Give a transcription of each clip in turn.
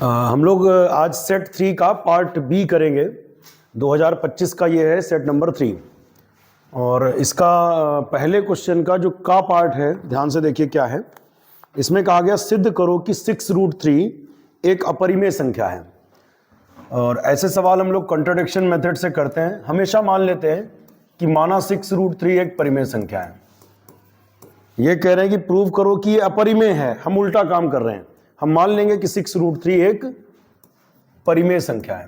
हम लोग आज सेट 3 का पार्ट बी करेंगे। 2025 का ये है सेट नंबर 3 और इसका पहले क्वेश्चन का जो का पार्ट है ध्यान से देखिए क्या है। इसमें कहा गया सिद्ध करो कि 6√3 एक अपरिमेय संख्या है। और ऐसे सवाल हम लोग कॉन्ट्रडिक्शन मेथड से करते हैं। हमेशा मान लेते हैं कि माना 6√3 एक परिमेय संख्या है। ये कह रहे हैं कि प्रूव करो कि ये अपरिमेय है। हम उल्टा काम कर रहे हैं। हम मान लेंगे कि 6√3 एक परिमेय संख्या है।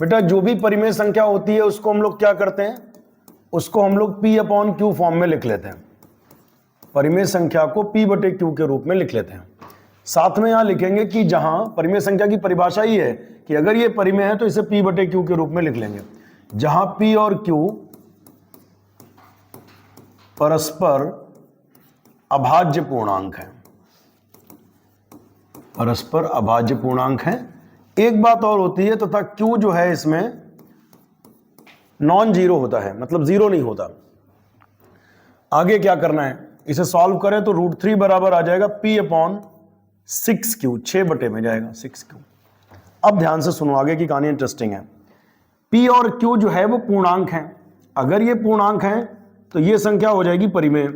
बेटा जो भी परिमेय संख्या होती है उसको हम लोग क्या करते हैं, उसको हम लोग P/Q फॉर्म में लिख लेते हैं। परिमेय संख्या को P/Q के रूप में लिख लेते हैं। साथ में यहां लिखेंगे कि जहां परिमेय संख्या की परिभाषा ही है कि अगर ये परिमेय है तो इसे P/Q के रूप में लिख लेंगे। जहां P और Q परस्पर अभाज्य पूर्णांक है, परस्पर अभाज्य पूर्णांक है। एक बात और होती है तथा Q जो है इसमें नॉन जीरो होता है, मतलब जीरो नहीं होता। आगे क्या करना है, इसे सॉल्व करें तो √3 बराबर आ जाएगा P/6Q, 6 बटे में जाएगा 6Q। अब ध्यान से सुनो, आगे की कहानी इंटरेस्टिंग है। P और Q जो है वो पूर्णांक है। अगर ये पूर्णांक है तो ये संख्या हो जाएगी परिमेय,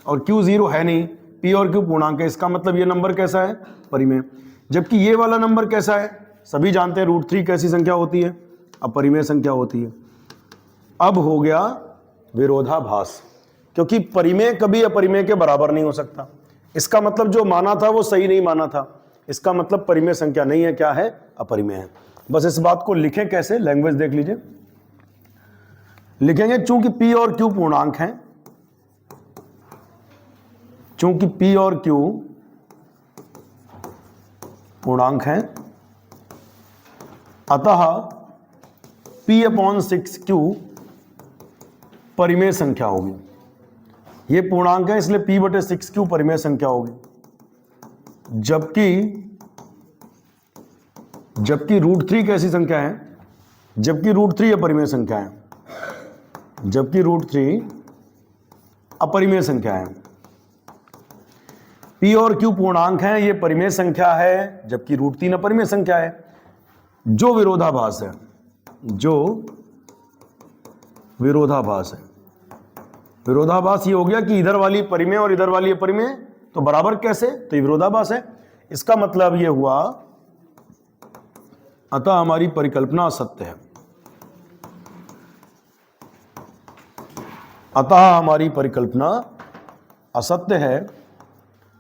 और Q जीरो है नहीं, P और Q पूर्णांक है। इसका मतलब ये नंबर कैसा है, परिमेय। जबकि ये वाला नंबर कैसा है, सभी जानते हैं √3 कैसी संख्या होती है, अपरिमेय संख्या होती है। अब हो गया विरोधाभास, क्योंकि परिमेय कभी अपरिमेय के बराबर नहीं हो सकता। इसका मतलब जो माना था वो सही नहीं माना था। इसका मतलब परिमेय संख्या नहीं है, क्या है, अपरिमेय है। बस इस बात को लिखें कैसे, लैंग्वेज देख लीजिए। लिखेंगे चूंकि P और Q पूर्णांक हैं, चूंकि P और Q पूर्णांक हैं, अतः P/6Q परिमेय संख्या होगी। ये पूर्णांक है इसलिए P/6Q परिमेय संख्या होगी। जबकि √3 कैसी संख्या है, जबकि √3 अपरिमेय संख्या है, जबकि √3 अपरिमेय संख्या है। P और Q पूर्णांक हैं, ये परिमेय संख्या है, जबकि √3 अपरिमेय संख्या है। जो विरोधाभास है, जो विरोधाभास है, विरोधाभास ये हो गया कि इधर वाली परिमेय और इधर वाली अपरिमेय, तो बराबर कैसे, तो ये विरोधाभास है। इसका मतलब ये हुआ अतः हमारी परिकल्पना असत्य है, अतः हमारी परिकल्पना असत्य है।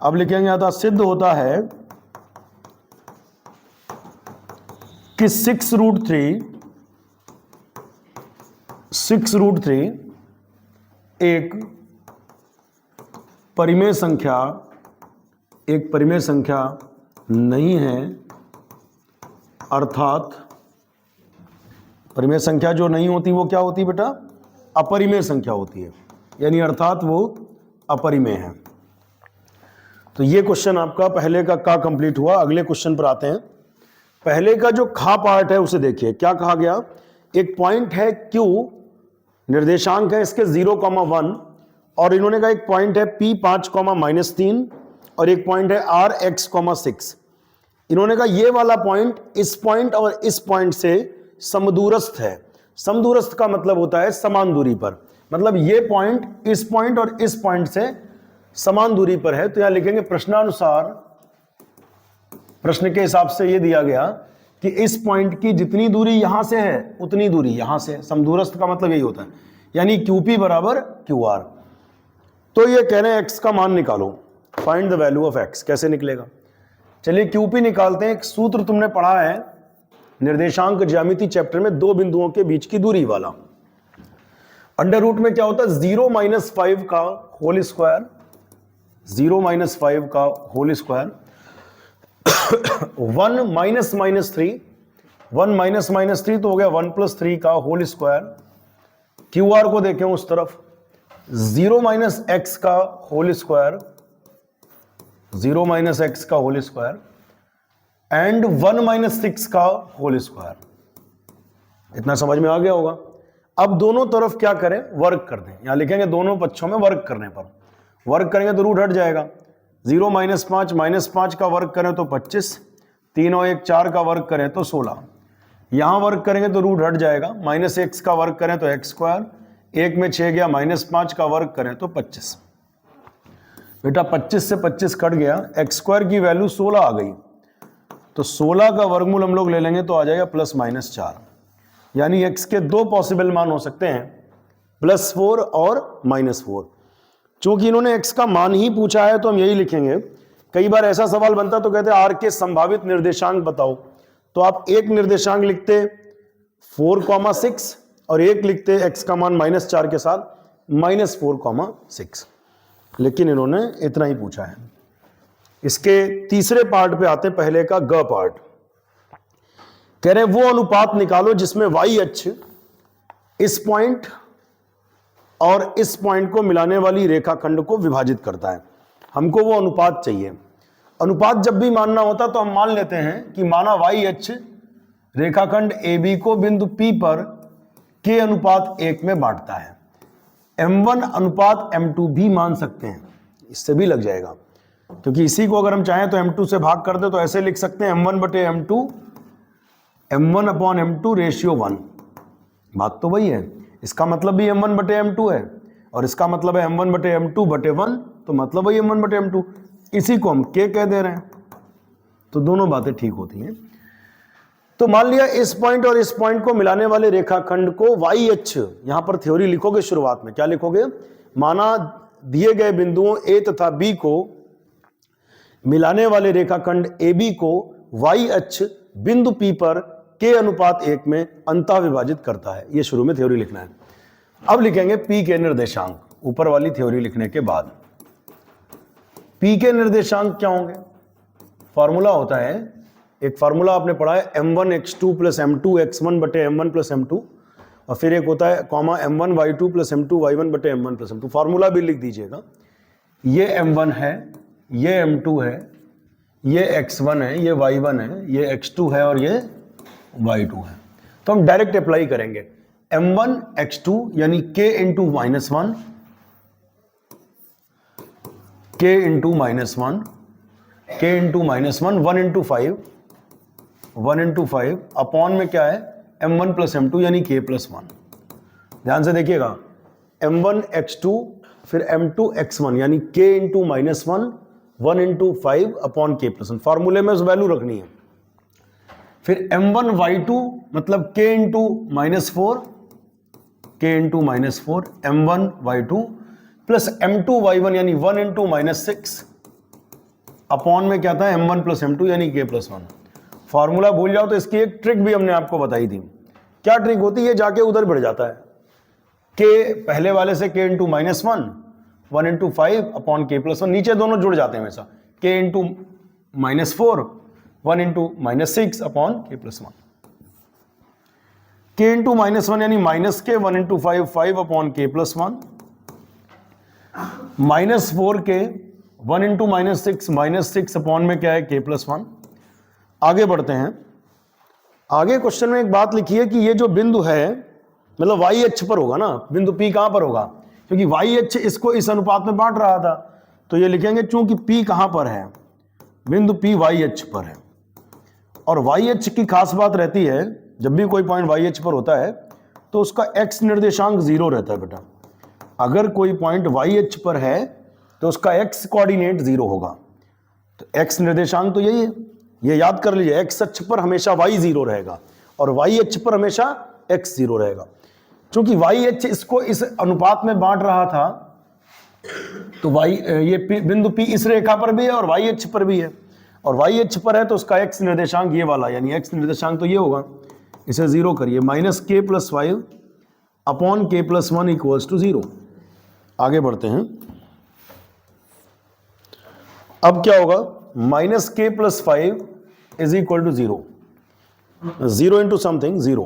अब लिखेंगे अतः सिद्ध होता है कि 6√3 एक परिमेय संख्या, एक परिमेय संख्या नहीं है, अर्थात परिमेय संख्या जो नहीं होती वो क्या होती बेटा, अपरिमेय संख्या होती है, यानी अर्थात वो अपरिमेय है। तो ये क्वेश्चन आपका पहले का कंप्लीट हुआ। अगले क्वेश्चन पर आते हैं। पहले का जो खा पार्ट है उसे देखिए। क्या कहा गया, एक पॉइंट है Q, निर्देशांक है इसके 0,1, और इन्होंने कहा एक पॉइंट है P5, और एक पॉइंट है RX,6। इन्होंने कहा ये वाला पॉइंट इस पॉइंट और इस पॉइंट से समदूरस्थ है। समदूरस्थ का मतलब होता है समान दूरी पर, मतलब ये पॉइंट इस पॉइंट और इस पॉइंट से समान दूरी पर है। तो यहां लिखेंगे प्रश्नानुसार, प्रश्न के हिसाब से ये दिया गया कि इस पॉइंट की जितनी दूरी यहां से है उतनी दूरी यहां से। समदूरस्थ का मतलब यही होता है, यानी QP बराबर QR। तो ये कह रहे हैं x का मान निकालो, find the value of x। कैसे निकलेगा, चलिए QP निकालते हैं। एक सूत्र तुमने पढ़ा है निर्देशांक ज्यामिति चैप्टर में, दो बिंदुओं के बीच की दूरी वाला। अंडर रूट में क्या होता है, 0-5 का होल स्क्वायर, 0-5 का होल स्क्वायर, 1 -3 तो हो गया 1+3 का होल स्क्वायर। QR को देखें उस तरफ, 0-x का होल स्क्वायर, 0-x का होल स्क्वायर, एंड 1-6 का होल स्क्वायर। इतना समझ में आ गया होगा। अब दोनों तरफ क्या करें, वर्ग कर दें। यहां लिखेंगे दोनों पक्षों में वर्ग करने पर, वर्ग करेंगे तो रूट हट जाएगा। 0 -5 -5 का वर्ग करें तो 25, 3 और 1 4 का वर्ग करें तो 16, यहाँ वर्ग करेंगे तो रूट हट जाएगा, माइनस एक्स का वर्ग करें तो एक्स स्क्वायर, 1 में 6 गया, -5 का वर्ग करें तो 25। बेटा 25 से 25 कट गया, एक्स स्क्वायर की वैल्यू 16 आ गई, तो 16 का वर्गमूल हम लोग ले लेंगे तो आ जाएगा +-4, यानी x के दो पॉसिबल मान हो सकते हैं, +4 और -4। चूंकि इन्होंने x का मान ही पूछा है तो हम यही लिखेंगे। कई बार ऐसा सवाल बनता तो कहते हैं r के संभावित निर्देशांक बताओ, तो आप एक निर्देशांक लिखते 4,6 और एक लिखते x का मान -4 के साथ -4,6, लेकिन इन्होंने इतना ही पूछा है। इसके तीसरे पार्ट पे आते, पहले का ग पार्ट। कह रहे हैं वो अनुपात निकालो जिसमें y अक्ष इस पॉइंट और इस पॉइंट को मिलाने वाली रेखाखंड को विभाजित करता है। हमको वो अनुपात चाहिए। अनुपात जब भी मानना होता तो हम मान लेते हैं कि माना y अक्ष रेखाखंड AB को बिंदु P पर k अनुपात 1 में बांटता है। m1 अनुपात m2 भी मान सकते हैं, इससे भी लग जाएगा, क्योंकि इसी को अगर हम चाहें तो m2 से भाग कर दे तो ऐसे लिख सकते हैं m1/m2, m1/m2 रेशियो 1। बात तो वही है, इसका मतलब भी m1/m2 है और इसका मतलब है m1/m2/1, तो मतलब वही m1/m2, इसी को हम k कह दे रहे हैं, तो दोनों बातें ठीक होती हैं। तो मान लिया इस पॉइंट और इस पॉइंट को मिलाने वाले रेखाखंड को y अक्ष, यहां पर थ्योरी लिखोगे शुरुआत में, क्या लिखोगे? माना दिए गए बिंदुओं a तथा b को मिलाने वाले रेखाखंड AB को y अक्ष बिंदु P पर k अनुपात 1 में अंतः विभाजित करता है। ये शुरू में थ्योरी लिखना है। अब लिखेंगे P के निर्देशांक, ऊपर वाली थ्योरी लिखने के बाद। P के निर्देशांक क्या होंगे? फॉर्मूला होता है, एक फार्मूला आपने पढ़ा है m1x2 + m2x1/m1 + m2, और फिर एक होता है comma m1y2 + m2y1/m1 + m2। Formula भी लिख दीजिएगा। ये m1 है, ये m2 है, ये x1 है, ये y1 है, ये x2 है और ये y2 है। तो हम डायरेक्ट अप्लाई करेंगे m1 x2 यानी k × -1, k × -1, k × -1, 1 × 5, 1 × 5 अपॉन में क्या है m1 + m2 यानी k + 1। ध्यान से देखिएगा, m1 x2 फिर m2 x1 यानी k × -1, 1 × 5 अपॉन k + 1। फार्मूले में उस वैल्यू रखनी है। फिर m1 y2 मतलब k × -4, k × -4 m1 y2 plus m2 y1 यानी 1 × -6 अपॉन में क्या था m1 + m2 यानी k + 1। फॉर्मूला भूल जाओ तो इसकी एक ट्रिक भी हमने आपको बताई थी। क्या ट्रिक होती है? जाके उधर बढ़ जाता है, k पहले वाले से k × -1, 1 × 5 अपॉन k + 1, नीचे दोनों जुड़ जाते हैं हमेशा, k × -4, 1 × -6 अपॉन k + 1। k × -1 यानी -k, 1 × 5, 5 upon k + 1, -4k, 1 × -6 upon में क्या है k + 1। आगे बढ़ते हैं। आगे क्वेश्चन में एक बात लिखी है कि ये जो बिंदु है मतलब y अक्ष पर होगा ना, बिंदु P कहां पर होगा? क्योंकि y अक्ष इसको इस अनुपात में बांट रहा था, तो ये लिखेंगे चूंकि P कहां पर है, बिंदु P y अक्ष पर है। और y अक्ष की खास बात रहती है, जब भी कोई पॉइंट y अक्ष पर होता है तो उसका x निर्देशांक 0 रहता है बेटा। अगर कोई पॉइंट y अक्ष पर है तो उसका x कोऑर्डिनेट 0 होगा। तो x निर्देशांक तो यही है, ये याद कर लीजिए, x अक्ष पर हमेशा y 0 रहेगा और y अक्ष पर हमेशा x 0 रहेगा। क्योंकि y अक्ष इसको इस अनुपात में बांट रहा था, तो ये बिंदु P इस रेखा पर भी है और y अक्ष पर भी है, और y अक्ष पर है तो उसका x निर्देशांक ये वाला, यानी x निर्देशांक तो ये होगा। इसे 0 करिए, -k + 5 अपॉन k + 1 = 0। आगे बढ़ते हैं। अब क्या होगा? -k + 5 is equal to 0, 0 into something 0,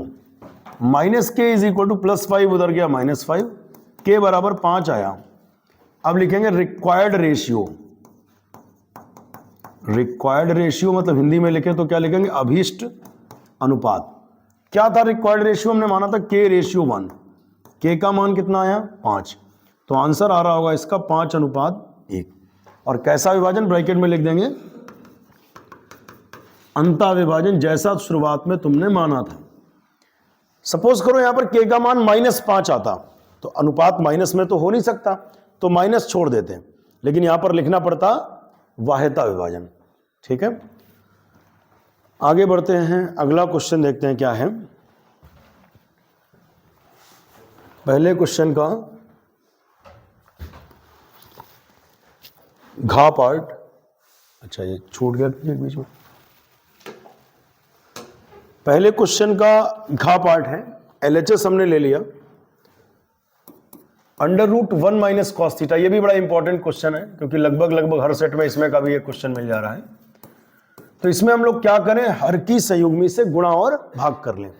-k is equal to +5 उधर गया -5, k बराबर 5 आया। अब लिखेंगे रिक्वायर्ड रेशियो। रिक्वायर्ड रेशियो मतलब हिंदी में लिखें तो क्या लिखेंगे? अभीष्ट अनुपात। क्या था रिक्वायर्ड रेशियो? हमने माना था k/1, k का मान कितना आया? 5, तो आंसर आ रहा होगा इसका 5:1। और कैसा विभाजन? ब्रैकेट में लिख देंगे अंतःविभाजन जैसा शुरुआत में तुमने माना था। सपोज करो यहां पर k का मान -5 आता, तो अनुपात माइनस में तो हो नहीं सकता, तो माइनस छोड़ देते हैं, लेकिन यहां पर लिखना पड़ता वाह्यता विभाजन। ठीक है, आगे बढ़ते हैं, अगला क्वेश्चन देखते हैं क्या है। पहले क्वेश्चन का घा पार्ट, अच्छा ये छूट गया बीच में। पहले क्वेश्चन का घा पार्ट है, LHS हमने ले लिया, √1 माइनस कॉस थीटा। ये भी बड़ा इंपॉर्टेंट क्वेश्चन है, क्योंकि लगभग हर सेट में इसमें का भी एक क्वेश्चन मिल जा रहा है। तो इसमें हम लोग क्या करें, हर की संयुग्मी से गुणा और भाग कर लें।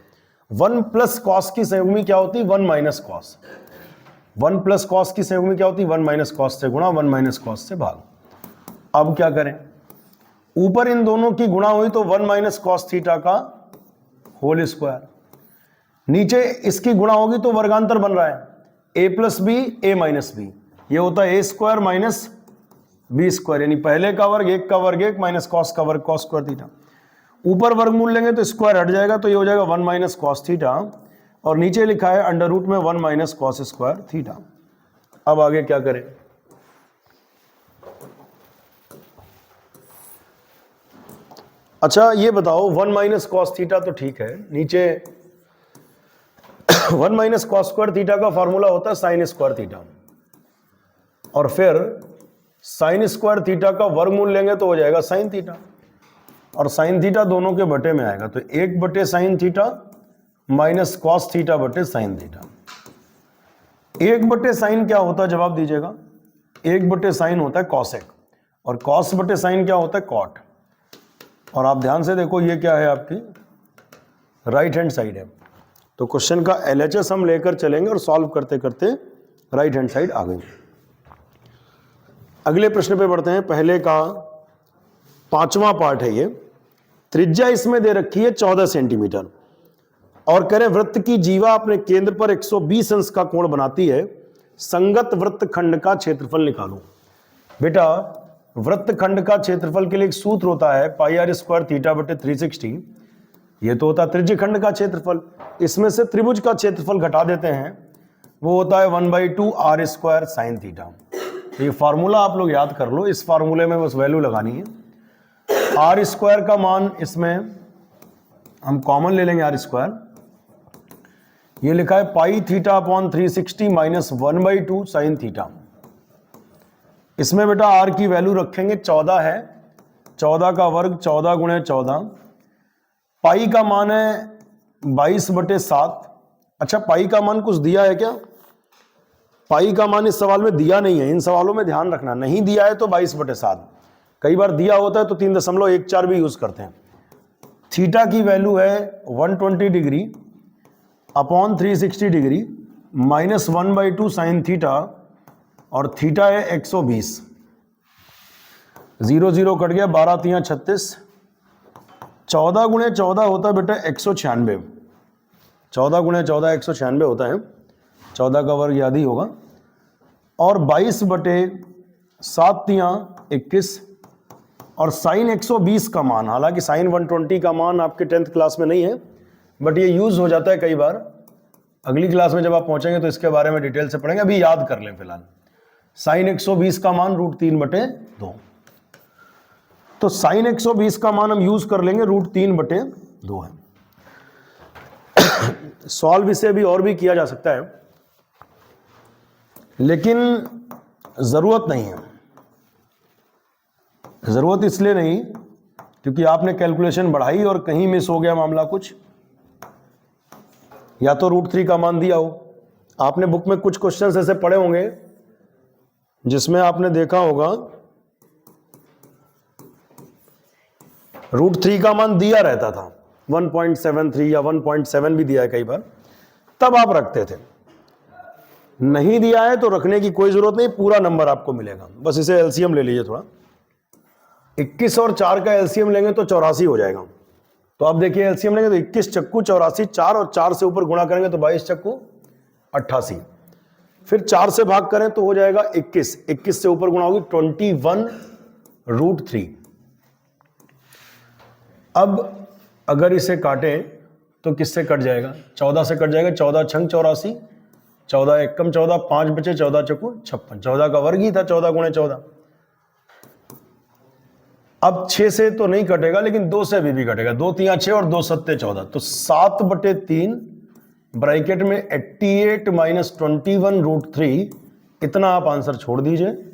1 प्लस कॉस की संयुग्मी क्या होती है, 1 माइनस कॉस। 1 प्लस कॉस की संयुग्मी क्या होती है, 1 माइनस कॉस से गुणा, 1 माइनस कॉस से भाग। अब क्या करें, ऊपर इन दोनों की गुणा हुई तो 1 माइनस कॉस थीटा का होल स्क्वायर, नीचे इसकी गुणा होगी तो वर्गांतर बन रहा है a plus B A minus B, ये होता है a square minus B square, यानी पहले का वर्ग 1 का वर्ग 1 माइनस कॉस का वर्ग कॉस स्क्वायर थीटा। ऊपर वर्गमूल लेंगे तो स्क्वायर हट जाएगा, तो ये हो जाएगा 1 माइनस कॉस थीटा, और नीचे लिखा है अंडर रूट में 1 माइनस कॉस स्क्वायर थीटा। अब आगे क्या करें, अच्छा ये बताओ 1 माइनस कॉस थीटा तो ठीक है, नीचे 1 माइनस कॉस स्क्वायर थीटा का फॉर्मूला होता है साइन स्क्वायर थीटा, और फिर साइन स्क्वायर थीटा का वर्गमूल लेंगे तो हो जाएगा साइन थीटा, और साइन थीटा दोनों के बटे में आएगा, तो 1 बटे sine theta minus cos theta बटे साइन थीटा। 1 बटे साइन क्या होता है, जवाब दीजिएगा। 1 बटे साइन होता है कॉसेक, और कॉस बटे साइन क्या होता है, कॉट। और आप ध्यान से देखो ये क्या है, आपकी राइट हैंड साइड है, तो क्वेश्चन का LHS हम लेकर चलेंगे और सॉल्व करते करते राइट हैंड साइड आ गई। अगले प्रश्न पे बढ़ते हैं, पहले का 5वां पार्ट है ये। त्रिज्या इसमें दे रखी है 14 सेंटीमीटर, और करें वृत्त की जीवा अपने केंद्र पर 120 अंश का कोण बनाती है, संगत वृत्त खंड का क्षेत्रफल निकालो। बेटा वृत्त खंड का क्षेत्रफल के लिए एक सूत्र होता है पाई आर स्क्वायर थीटा बटे 360, ये तो होता है त्रिज्य खंड का क्षेत्रफल। इसमें से त्रिभुज का क्षेत्रफल घटा देते हैं, वो होता है 1/2 आर स्क्वायर साइन थीटा। ये फार्मूला आप लोग याद कर लो, इस फार्मूले में बस वैल्यू लगानी है। आर स्क्वायर का मान इसमें हम कॉमन ले लेंगे, आर स्क्वायर, ये लिखा है pi theta upon 360 minus 1/2 sine theta. इसमें बेटा आर की वैल्यू रखेंगे 14 है, 14 का वर्ग 14 गुणे 14, पाई का मान है 22/7। अच्छा पाई का मान कुछ दिया है क्या, पाई का मान इस सवाल में दिया नहीं है, इन सवालों में ध्यान रखना, नहीं दिया है तो 22/7, कई बार दिया होता है तो 3.14 भी यूज करते हैं। थीटा की वैल्यू है 120 degree upon 360 degree minus 1/2 sine theta, और थीटा है 120, 0 0 कट गया, 12 3 36, 14 गुणे 14 होता है बेटा 196, 14 गुणे 14 196 होता है, 14 का वर्ग याद ही होगा, और 22/7 3 21, और साइन 120 का मान, हालांकि साइन 120 का मान आपके 10th क्लास में नहीं है, बट ये यूज हो जाता है कई बार, अगली क्लास में जब आप पहुंचेंगे तो इसके बारे में डिटेल से पढ़ेंगे, अभी याद कर लें फिलहाल। साइन 120 का मान √3/2, तो साइन 120 का मान हम यूज कर लेंगे √3/2 है। सॉल्व इसे भी और भी किया जा सकता है, लेकिन जरूरत नहीं है। जरूरत इसलिए नहीं क्योंकि आपने कैलकुलेशन बढ़ाई और कहीं मिस हो गया मामला कुछ, या तो √3 का मान दिया हो। आपने बुक में कुछ क्वेश्चंस ऐसे पढ़े होंगे जिसमें आपने देखा होगा √3 का मान दिया रहता था, 1.73 या 1.7 भी दिया है कई बार, तब आप रखते थे। नहीं दिया है तो रखने की कोई जरूरत नहीं, पूरा नंबर आपको मिलेगा, बस इसे एलसीएम ले लीजिए थोड़ा। 21 और 4 का एलसीएम लेंगे तो 84 हो जाएगा। तो आप देखिए एलसीएम लेंगे तो 21 चक्कू 84, 4 और 4 से ऊपर गुणा करेंगे तो 22 चक्कू 88, फिर 4 से भाग करें तो हो जाएगा 21, 21 से ऊपर गुणा होगी 21 √3। अब अगर इसे काटें तो किससे कट जाएगा? 14 से कट जाएगा। 14 छंग 84, 14 एकम 14, 5 बचे, 14 चौको 56, 14 का वर्ग ही था 14 गुणे 14। अब 6 से तो नहीं कटेगा, लेकिन 2 से भी कटेगा। 2 3 6 और 2 7 14, तो 7/3 ब्रैकेट में 88 माइनस 21√3, इतना आप आंसर छोड़ दीजिए।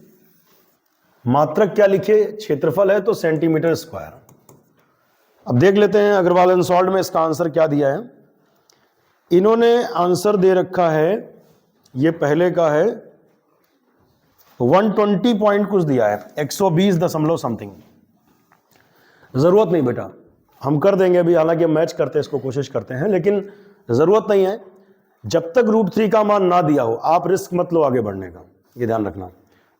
मात्रक क्या लिखे? क्षेत्रफल है तो सेंटीमीटर स्क्वायर। अब देख लेते हैं अग्रवाल एंड सॉल्ट में इसका आंसर क्या दिया है। इन्होंने आंसर दे रखा है, ये पहले का है 120 पॉइंट कुछ दिया है, 120 दशमलव समथिंग। जरूरत नहीं बेटा, हम कर देंगे अभी, हालांकि मैच करते हैं इसको, कोशिश करते हैं, लेकिन जरूरत नहीं है। जब तक √3 का मान ना दिया हो आप रिस्क मत लो आगे बढ़ने का, ये ध्यान रखना।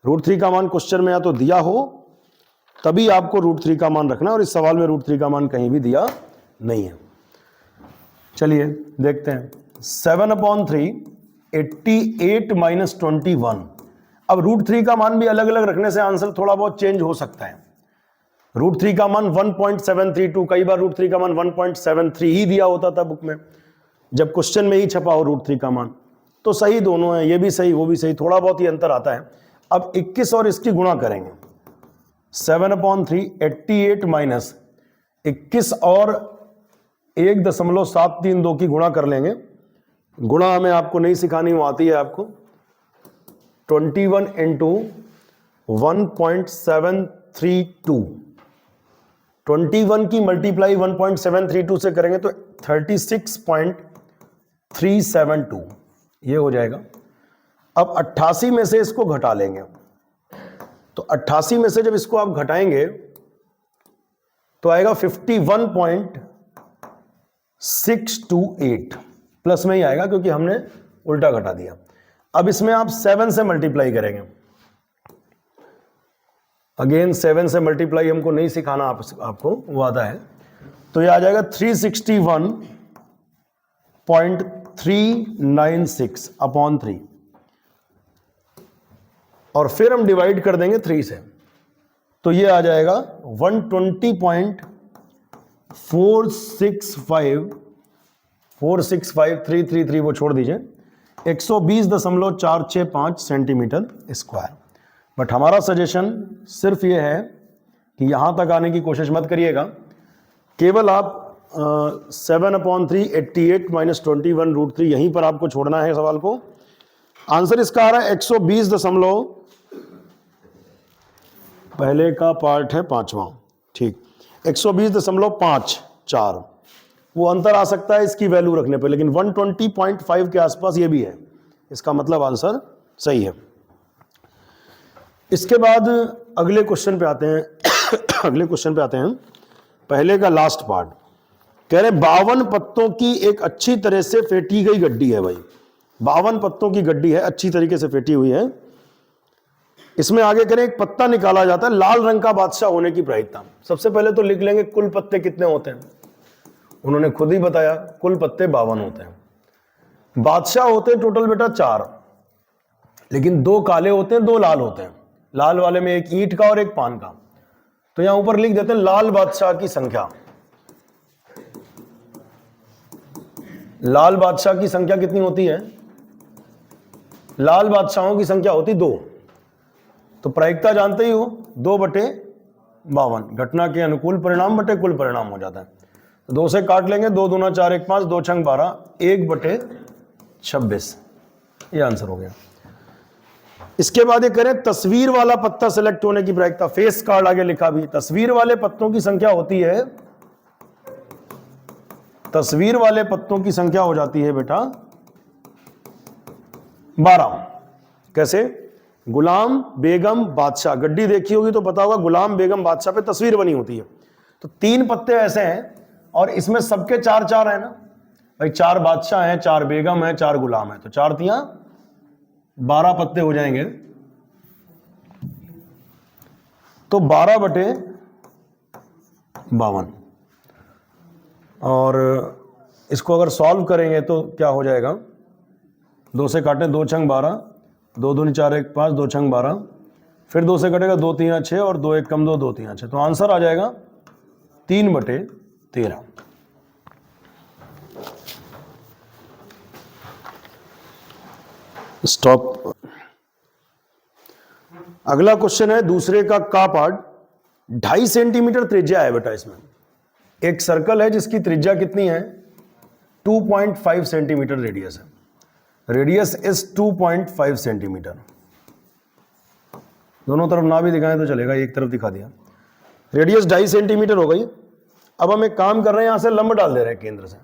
√3 का मान क्वेश्चन में या तो दिया हो तभी आपको √3 का मान रखना, और इस सवाल में √3 का मान कहीं भी दिया नहीं है। चलिए देखते हैं। 7/3 88 माइनस 21। अब √3 का मान भी अलग अलग रखने से आंसर थोड़ा बहुत चेंज हो सकता है। √3 का मान 1.732, कई बार √3 का मान 1.73 ही दिया होता था बुक में, जब क्वेश्चन में ही छपा हो √3 का मान, तो सही दोनों है, ये भी सही वो भी सही, थोड़ा बहुत ही अंतर आता है। अब 21 और इसकी गुणा करेंगे। 7/3 88 माइनस 21 और 1.732 की गुणा कर लेंगे। गुणा हमें आपको नहीं सिखानी, वो आती है आपको। 21 इंटू 1.732, 21 की मल्टीप्लाई 1.732 से करेंगे तो 36.372 ये हो जाएगा। अब 88 में से इसको घटा लेंगे, तो 88 में से जब इसको आप घटाएंगे तो आएगा 51.628, प्लस में ही आएगा क्योंकि हमने उल्टा घटा दिया। अब इसमें आप 7 से मल्टीप्लाई करेंगे। अगेन 7 से मल्टीप्लाई हमको नहीं सिखाना आपको, वो आता है। तो ये आ जाएगा 361.396 अपॉन 3, और फिर हम डिवाइड कर देंगे 3 से, तो ये आ जाएगा 120.465333, वो छोड़ दीजिए, 120.465 सेंटीमीटर स्क्वायर। बट हमारा सजेशन सिर्फ ये है कि यहां तक आने की कोशिश मत करिएगा, केवल आप 7/3 88 माइनस 21 √3 यहीं पर आपको छोड़ना है सवाल को। आंसर इसका आ रहा है 120 दशमलव, पहले का पार्ट है 5वां, ठीक, 120.54, वो अंतर आ सकता है इसकी वैल्यू रखने पर, लेकिन 120.5 के आसपास ये भी है, इसका मतलब आंसर सही है। इसके बाद अगले क्वेश्चन पे आते हैं अगले क्वेश्चन पे आते हैं। पहले का लास्ट पार्ट कह रहे 52 पत्तों की एक अच्छी तरह से फेंटी गई गड्डी है। भाई 52 पत्तों की गड्डी है, अच्छी तरीके से फेंटी हुई है। इसमें आगे करें एक पत्ता निकाला जाता है लाल रंग का बादशाह होने की प्रायिकता। सबसे पहले तो लिख लेंगे कुल पत्ते कितने होते हैं। उन्होंने खुद ही बताया कुल पत्ते 52 होते हैं। बादशाह होते हैं टोटल बेटा 4, लेकिन 2 काले होते हैं 2 लाल होते हैं। लाल वाले में एक ईंट का और एक पान का। तो यहां ऊपर लिख देते हैं लाल बादशाह की संख्या। लाल बादशाह की संख्या कितनी होती है? लाल बादशाहों की संख्या होती 2। तो प्रायिकता जानते ही हो, 2/52 घटना के अनुकूल परिणाम बटे कुल परिणाम हो जाता है। तो 2 से काट लेंगे, 2 दूना 4 1 5, 2 छंग 12, 1/26, ये आंसर हो गया। इसके बाद ये करें तस्वीर वाला पत्ता सेलेक्ट होने की प्रायिकता। फेस कार्ड आगे लिखा भी, तस्वीर वाले पत्तों की संख्या होती है, तस्वीर वाले पत्तों की संख्या हो जाती है बेटा 12। कैसे? गुलाम बेगम बादशाह, गड्डी देखी होगी तो पता होगा गुलाम बेगम बादशाह पे तस्वीर बनी होती है। तो 3 पत्ते ऐसे हैं और इसमें सबके 4-4 है ना भाई, 4 बादशाह हैं, 4 बेगम है, 4 गुलाम है, तो 4 तियां 12 पत्ते हो जाएंगे। तो 12/52, और इसको अगर सॉल्व करेंगे तो क्या हो जाएगा? 2 से काटें, 2 छंग 12, 2 दूनी 4 1 5, 2 छंग 12, फिर 2 से कटेगा 2 3 6 और 2 1 कम 2, 2 3 6। तो आंसर आ जाएगा 3/52। 13। स्टॉप। अगला क्वेश्चन है दूसरे का पार्ट। 2.5 सेंटीमीटर त्रिज्या है बेटा इसमें। एक सर्कल है जिसकी त्रिज्या कितनी है 2.5 सेंटीमीटर रेडियस है। Radius is 2.5 centimetre. दोनों तरफ ना भी दिखाएं तो चलेगा, एक तरफ दिखा दिया। रेडियस 2.5 सेंटीमीटर हो गई। अब हम एक काम कर रहे हैं, यहां से लंब डाल दे रहे हैं केंद्र से,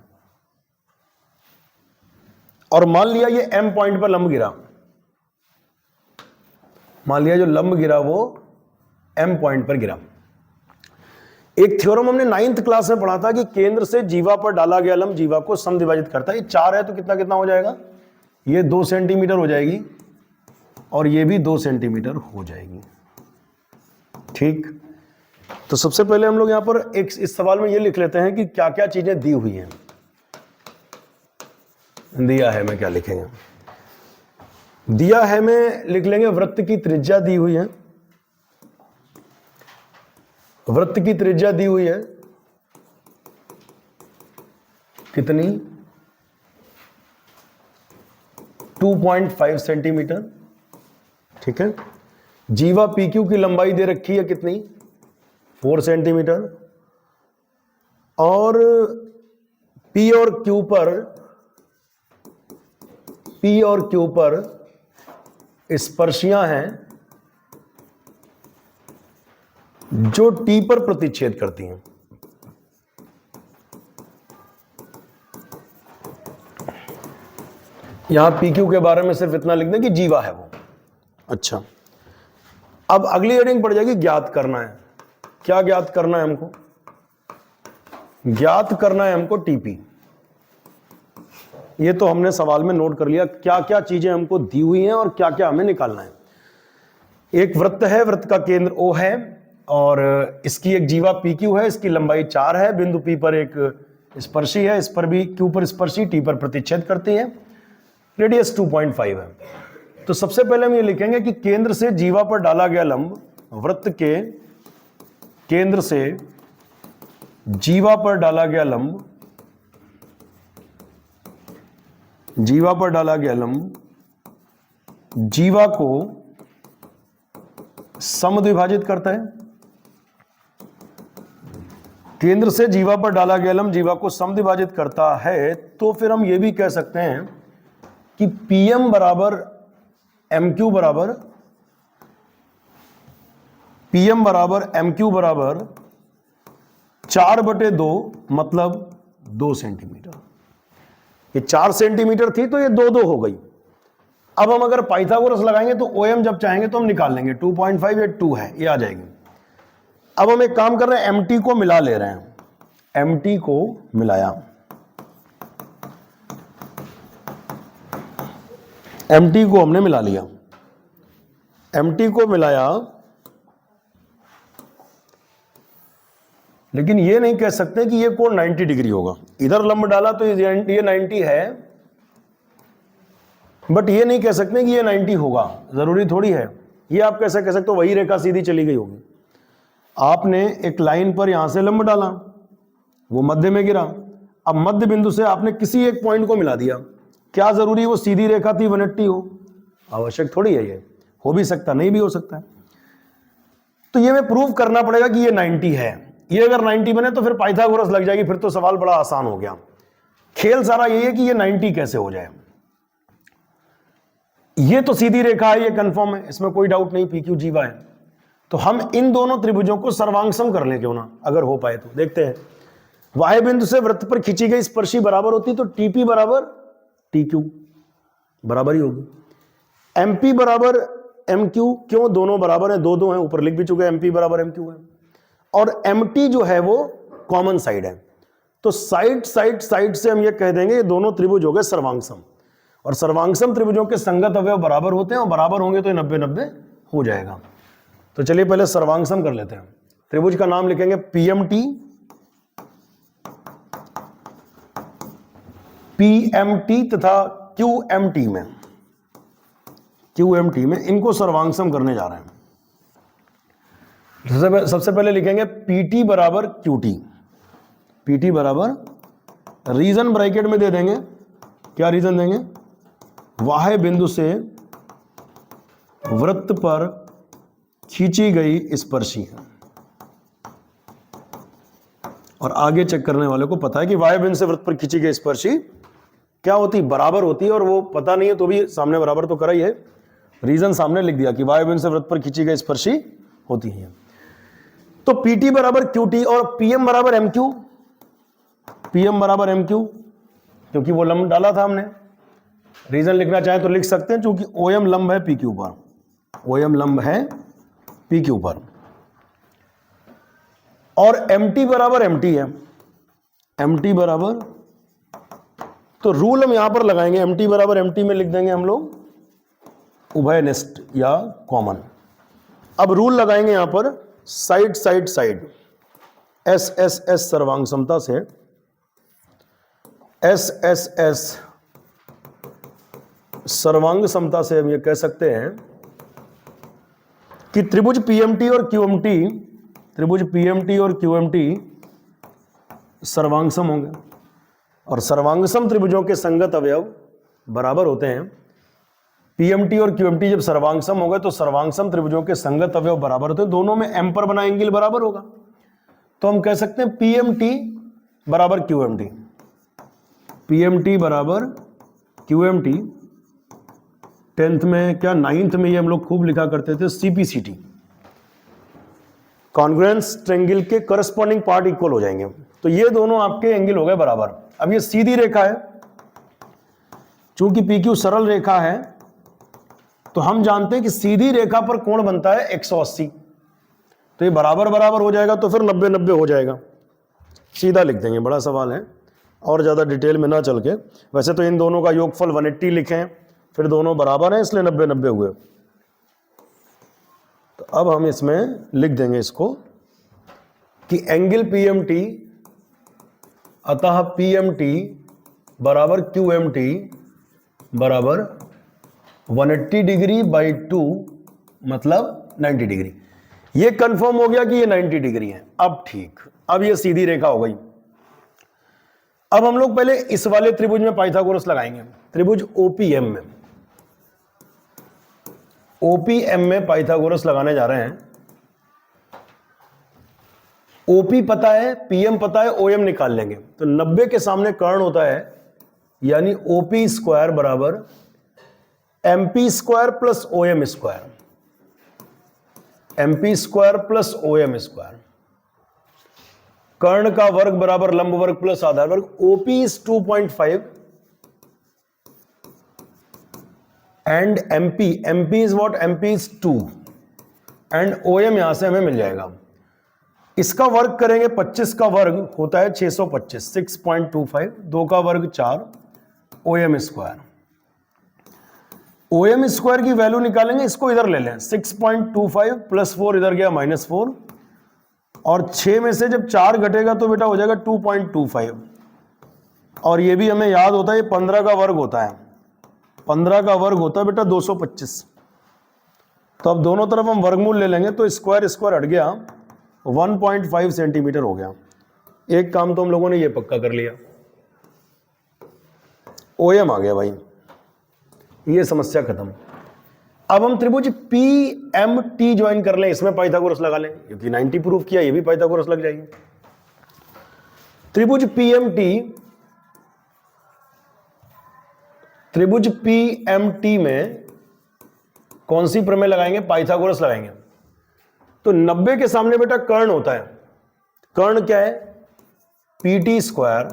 और मान लिया ये M पॉइंट पर लंब गिरा। मान लिया जो लंब गिरा वो M पॉइंट पर गिरा। एक थ्योरम हमने 9th क्लास में पढ़ा था कि केंद्र से जीवा पर डाला गया लंब जीवा को समद्विभाजित करता है। ये 4 है तो कितना कितना हो जाएगा, ये 2 सेंटीमीटर हो जाएगी और ये भी 2 सेंटीमीटर हो जाएगी। ठीक, तो सबसे पहले हम लोग यहां पर एक इस सवाल में ये लिख लेते हैं कि क्या क्या चीजें दी हुई हैं। दिया है में क्या लिखेंगे, दिया है में लिख लेंगे वृत्त की त्रिज्या दी हुई है। वृत्त की त्रिज्या दी हुई है कितनी 2.5 सेंटीमीटर। ठीक है, जीवा PQ की लंबाई दे रखी है कितनी 4 सेंटीमीटर, और P और Q पर स्पर्शियां हैं जो T पर प्रतिच्छेद करती हैं। यहां PQ के बारे में सिर्फ इतना लिख दें कि जीवा है वो। अच्छा, अब अगली हेडिंग पड़ जाएगी ज्ञात करना है। क्या ज्ञात करना है हमको, ज्ञात करना है हमको TP। ये तो हमने सवाल में नोट कर लिया क्या क्या चीजें हमको दी हुई हैं और क्या क्या हमें निकालना है। एक वृत्त है, वृत्त का केंद्र O है और इसकी एक जीवा PQ है, इसकी लंबाई 4 है। बिंदु P पर एक स्पर्शी है, इस पर भी Q पर स्पर्शी T पर प्रतिच्छेद करती है। रेडियस 2.5 है। तो सबसे पहले हम ये लिखेंगे कि केंद्र से जीवा पर डाला गया लंब, वृत्त के केंद्र से जीवा पर डाला गया लंब, जीवा पर डाला गया लंब जीवा को समद्विभाजित करता है। केंद्र से जीवा पर डाला गया लंब जीवा को समद्विभाजित करता है, तो फिर हम ये भी कह सकते हैं कि PM बराबर MQ बराबर PM बराबर MQ बराबर 4/2 मतलब 2 सेंटीमीटर। ये 4 सेंटीमीटर थी तो ये 2 हो गई। अब हम अगर पाइथागोरस लगाएंगे तो OM जब चाहेंगे तो हम निकाल लेंगे। 2.5 ये 2 है, ये आ जाएगी। अब हम एक काम कर रहे हैं, MT को मिला ले रहे हैं। MT को मिलाया, MT को हमने मिला लिया। MT को मिलाया, लेकिन ये नहीं कह सकते कि ये कोण 90 डिग्री होगा। इधर लंब डाला तो ये 90 है, बट ये नहीं कह सकते कि ये 90 होगा, जरूरी थोड़ी है। ये आप कैसे कह सकते हो, वही रेखा सीधी चली गई होगी। आपने एक लाइन पर यहां से लंब डाला, वो मध्य में गिरा। अब मध्य बिंदु से आपने किसी एक पॉइंट को मिला दिया। क्या जरूरी वो सीधी रेखा थी 180 हो? आवश्यक थोड़ी है। ये हो भी सकता, नहीं भी हो सकता है। तो ये हमें प्रूव करना पड़ेगा कि ये 90 है। ये अगर 90 बने तो फिर पाइथागोरस लग जाएगी, फिर तो सवाल बड़ा आसान हो गया। खेल सारा यही है कि ये 90 कैसे हो जाए। ये तो सीधी रेखा है, ये कंफर्म है, इसमें कोई डाउट नहीं, PQ जीवा है। तो हम इन दोनों त्रिभुजों को सर्वांगसम कर लें क्यों ना, अगर हो पाए तो। देखते हैं, वाह्य बिंदु से वृत्त पर खींची गई स्पर्शी बराबर होती तो TP बराबर TQ बराबर ही होगी। MP बराबर MQ, क्यों, दोनों बराबर है, 2 हैं, ऊपर लिख भी चुके हैं, MP बराबर MQ है। और MT जो है वो कॉमन साइड है, तो साइड से हम ये कह देंगे ये दोनों त्रिभुज हो गए सर्वांगसम। और सर्वांगसम त्रिभुजों के संगत अवयव बराबर होते हैं, और बराबर होंगे तो 90-90 हो जाएगा। तो चलिए पहले सर्वांगसम कर लेते हैं। त्रिभुज का नाम लिखेंगे PMT, PMT तथा QMT में इनको सर्वांगसम करने जा रहे हैं। सबसे पहले लिखेंगे PT बराबर QT। PT बराबर, रीजन ब्रैकेट में दे देंगे, क्या रीजन देंगे, वाह्य बिंदु से वृत्त पर खींची गई स्पर्शी है। और आगे चेक करने वाले को पता है कि वाह्य बिंदु से वृत्त पर खींची गई स्पर्शी क्या होती, बराबर होती है, और वो पता नहीं है तो भी सामने बराबर तो करा ही है, रीजन सामने लिख दिया कि वाह्य बिंदु से वृत्त पर खींची गई स्पर्शी होती है। तो PT बराबर QT और PM बराबर MQ, PM बराबर MQ, क्योंकि वो लंब डाला था हमने। रीजन लिखना चाहे तो लिख सकते हैं, क्योंकि OM लंब है PQ पर, OM लंब है PQ पर, और MT बराबर MT है, MT बराबर, तो रूल हम यहां पर लगाएंगे, MT बराबर MT में लिख देंगे हम लोग उभयनिष्ठ या कॉमन। अब रूल लगाएंगे यहां पर साइड साइड साइड, SSS सर्वांग समता से, SSS सर्वांग समता से हम ये कह सकते हैं कि त्रिभुज PMT और QMT, त्रिभुज PMT और QMT सर्वांगसम होंगे, और सर्वांगसम त्रिभुजों के संगत अवयव बराबर होते हैं। PMT और QMT जब सर्वांगसम हो गए तो सर्वांगसम त्रिभुजों के संगत अवयव बराबर होते हैं, दोनों में M पर बना एंगल बराबर होगा। तो हम कह सकते हैं PMT बराबर QMT, PMT बराबर QMT। 10th में क्या 9th में ये हम लोग खूब लिखा करते थे, CPCT, कॉन्ग्रुएंस ट्रायंगल के करस्पॉन्डिंग पार्ट इक्वल हो जाएंगे। तो ये दोनों आपके एंगल हो गए बराबर। अब ये सीधी रेखा है, चूंकि PQ सरल रेखा है तो हम जानते हैं कि सीधी रेखा पर कोण बनता है 180, तो ये बराबर बराबर हो जाएगा, तो फिर 90-90 हो जाएगा, सीधा लिख देंगे। बड़ा सवाल है, और ज़्यादा डिटेल में ना चल के, वैसे तो इन दोनों का योगफल 180 लिखें, फिर दोनों बराबर हैं इसलिए 90-90 हुए। तो अब हम इसमें लिख देंगे इसको कि एंगल PMT अतः PMT बराबर QMT बराबर 180 डिग्री बाई 2 मतलब 90 डिग्री। ये कंफर्म हो गया कि ये 90 डिग्री है। अब ठीक, अब ये सीधी रेखा हो गई। अब हम लोग पहले इस वाले त्रिभुज में पाइथागोरस लगाएंगे, त्रिभुज OPM में, OPM में पाइथागोरस लगाने जा रहे हैं। OP पता है, PM पता है, OM निकाल लेंगे। तो 90 के सामने कर्ण होता है, यानी OP स्क्वायर बराबर MP square plus OM square, MP square plus OM square. कर्ण का वर्ग बराबर लंब वर्ग प्लस आधार वर्ग। OP is 2.5 and MP is what? MP is 2 and OM यहां से हमें मिल जाएगा। इसका वर्ग करेंगे, 25 का वर्ग होता है 625, 6.25, 2 का वर्ग 4, OM स्क्वायर। OM स्क्वायर की वैल्यू निकालेंगे, इसको इधर ले लें, 6.25 प्लस 4 इधर गया -4, और 6 में से जब 4 घटेगा तो बेटा हो जाएगा 2.25, और ये भी हमें याद होता है ये 15 का वर्ग होता है, 15 का वर्ग होता है बेटा 225। तो अब दोनों तरफ हम वर्गमूल ले लेंगे तो स्क्वायर स्क्वायर हट गया, 1.5 सेंटीमीटर हो गया। एक काम तो हम लोगों ने ये पक्का कर लिया, OM आ गया भाई, ये समस्या खत्म। अब हम त्रिभुज PMT ज्वाइन कर लें, इसमें पाइथागोरस लगा लें, क्योंकि 90 प्रूफ किया, ये भी पाइथागोरस लग जाएगी। त्रिभुज PMT में कौन सी प्रमेय लगाएंगे? पाइथागोरस लगाएंगे। तो 90 के सामने बेटा कर्ण होता है, कर्ण क्या है? PT स्क्वायर,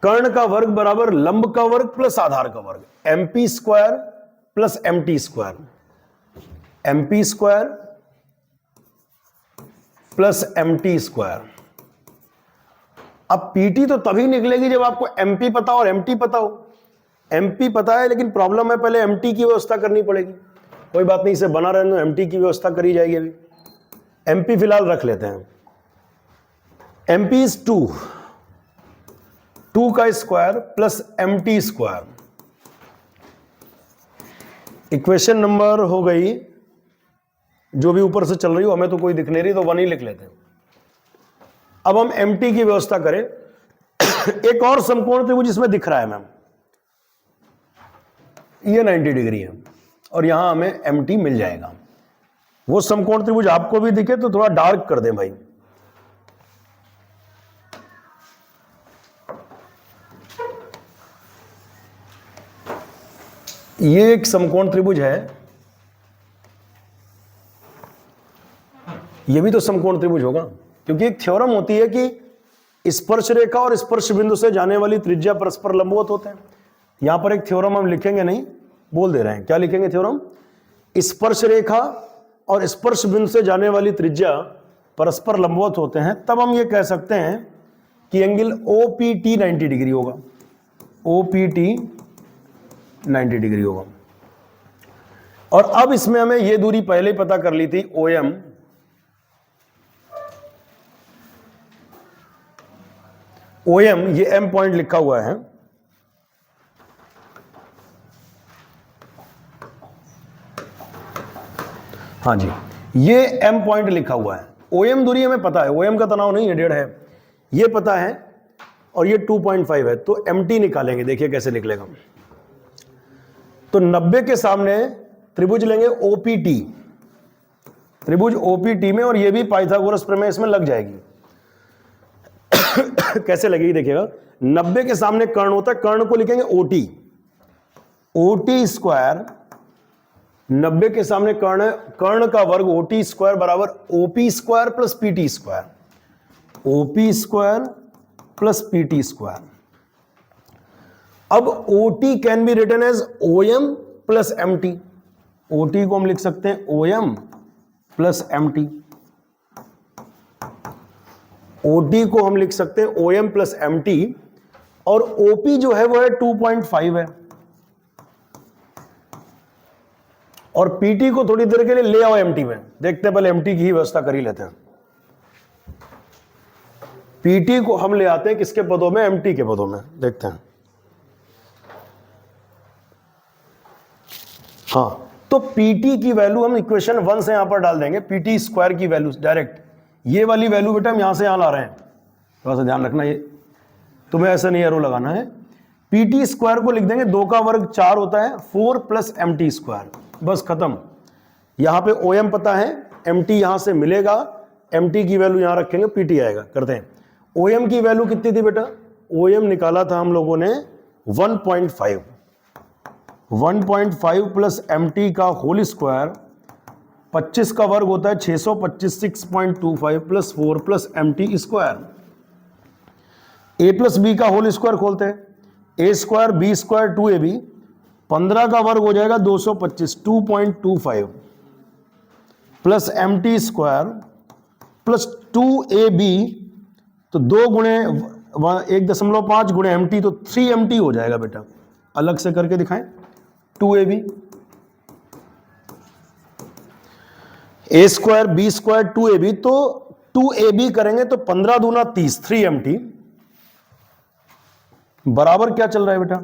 कर्ण का वर्ग बराबर लंब का वर्ग प्लस आधार का वर्ग, MP square plus MT square, MP square plus MT square. अब PT तो तभी निकलेगी जब आपको MP पता और MT पता हो। MP पता है लेकिन प्रॉब्लम है, पहले MT की व्यवस्था करनी पड़ेगी। कोई बात नहीं, इसे बना रहने दो, MT की व्यवस्था करी जाएगी। अभी MP फिलहाल रख लेते हैं। MP इज 2 का square plus MT square. Equation number हो गई, जो भी ऊपर से चल रही हो, हमें तो कोई दिख नहीं रही, तो 1 ही लिख लेते हैं। अब हम MT की व्यवस्था करें। एक और समकोण त्रिभुज इसमें दिख रहा है मैम, ये 90 डिग्री है और यहां हमें MT मिल जाएगा। वो समकोण त्रिभुज आपको भी दिखे तो थोड़ा डार्क कर दें भाई। ये एक समकोण त्रिभुज है, ये भी तो समकोण त्रिभुज होगा, क्योंकि एक थ्योरम होती है कि स्पर्श रेखा और स्पर्श बिंदु से जाने वाली त्रिज्या परस्पर लंबवत होते हैं। यहां पर एक थ्योरम हम लिखेंगे नहीं, बोल दे रहे हैं। क्या लिखेंगे थ्योरम? स्पर्श रेखा और स्पर्श बिंदु से जाने वाली त्रिज्या परस्पर लंबवत होते हैं, तब हम ये कह सकते हैं कि एंगल OPT 90 डिग्री होगा। OPT 90 डिग्री होगा। और अब इसमें हमें ये दूरी पहले ही पता कर ली थी, OM। OM ये M पॉइंट लिखा हुआ है, हाँ जी, ये M पॉइंट लिखा हुआ है। OM दूरी हमें पता है, OM का तनाव नहीं है, 1.5 है, ये पता है, और ये 2.5 है। तो MT निकालेंगे, देखिए कैसे निकलेगा। तो 90 के सामने त्रिभुज लेंगे OPT, त्रिभुज OPT में, और ये भी पाइथागोरस प्रमेय इसमें लग जाएगी। कैसे लगेगी देखिएगा। 90 के सामने कर्ण होता है, कर्ण को लिखेंगे OT, OT स्क्वायर। 90 के सामने कर्ण, कर्ण का वर्ग OT स्क्वायर बराबर OP square plus PT square, OP square plus PT square. अब OT can be written as OM plus MT। OT को हम लिख सकते हैं OM प्लस MT। OT को हम लिख सकते हैं OM प्लस MT, और OP जो है वो है 2.5 है, और PT को थोड़ी देर के लिए ले आओ MT में। देखते हैं, पहले MT की ही व्यवस्था कर ही लेते हैं। PT को हम ले आते हैं किसके पदों में? MT के पदों में। देखते हैं, हाँ, तो PT की वैल्यू हम इक्वेशन 1 से यहां पर डाल देंगे, PT स्क्वायर की वैल्यू डायरेक्ट। ये वाली वैल्यू बेटा हम यहां से यहां ला रहे हैं, थोड़ा सा ध्यान रखना, ये तुम्हें ऐसा नहीं एरो लगाना है। PT स्क्वायर को लिख देंगे, 2 का वर्ग 4 होता है, 4 प्लस MT स्क्वायर, बस खत्म। यहां पे OM पता है, MT यहां से मिलेगा, MT की वैल्यू यहां रखेंगे, PT आएगा। करते हैं, OM की वैल्यू कितनी थी बेटा? OM निकाला था हम लोगों ने 1.5, 1.5 प्लस MT का होल स्क्वायर, 25 का वर्ग होता है 625, 6.25 plus 4 plus MT square. A plus B का होल स्क्वायर खोलते हैं, A square B square 2AB, 15 का वर्ग हो जाएगा 225, 2.25 plus MT square plus 2AB, तो 2 गुणे 1.5 गुणे MT, तो 3MT हो जाएगा बेटा। अलग से करके दिखाएं, 2AB, A square B square 2AB, तो 2AB करेंगे तो 15 दूना 30, 3MT बराबर क्या चल रहा है बेटा?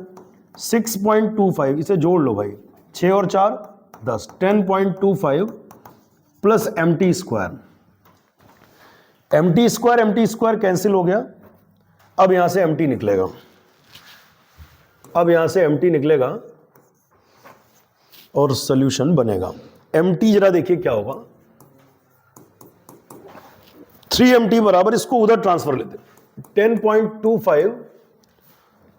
6.25। इसे जोड़ लो भाई, 6 और 4 10, 10.25 plus MT square. MT square cancel हो गया। अब यहां से MT निकलेगा, अब यहां से MT निकलेगा और सॉल्यूशन बनेगा। MT जरा देखिए क्या होगा, 3MT बराबर, इसको उधर ट्रांसफर लेते, 10.25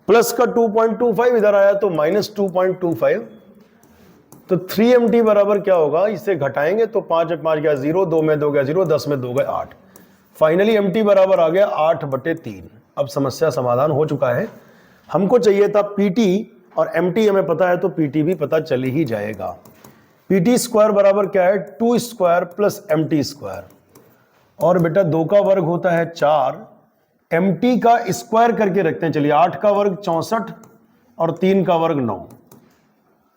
प्लस का 2.25 इधर आया तो माइनस 2.25, तो 3MT बराबर क्या होगा? इसे घटाएंगे तो 5 में 5 गया 0, 2 में 2 गया 0, 10 में 2 गए 8। फाइनली MT बराबर आ गया 8/3। अब समस्या समाधान हो चुका है। हमको चाहिए था PT, और MT हमें पता है तो PT भी पता चल ही जाएगा। PT स्क्वायर बराबर क्या है? 2 स्क्वायर प्लस MT स्क्वायर, और बेटा 2 का वर्ग होता है 4, MT का स्क्वायर करके रखते हैं। चलिए, 8 का वर्ग 64 और 3 का वर्ग 9,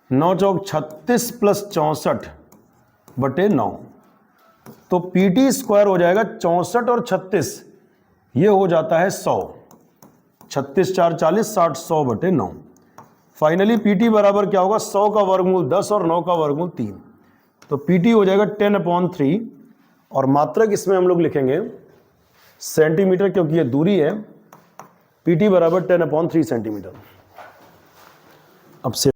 9 चौक 36 प्लस 64/9, तो PT स्क्वायर हो जाएगा 64 और 36, ये हो जाता है 100, 36 4 40, 60, 100/9। फाइनली PT बराबर क्या होगा? 100 का वर्गमूल 10 और 9 का वर्गमूल 3, तो PT हो जाएगा 10/3, और मात्रक इसमें हम लोग लिखेंगे सेंटीमीटर, क्योंकि ये दूरी है, PT बराबर 10/3 सेंटीमीटर। अब से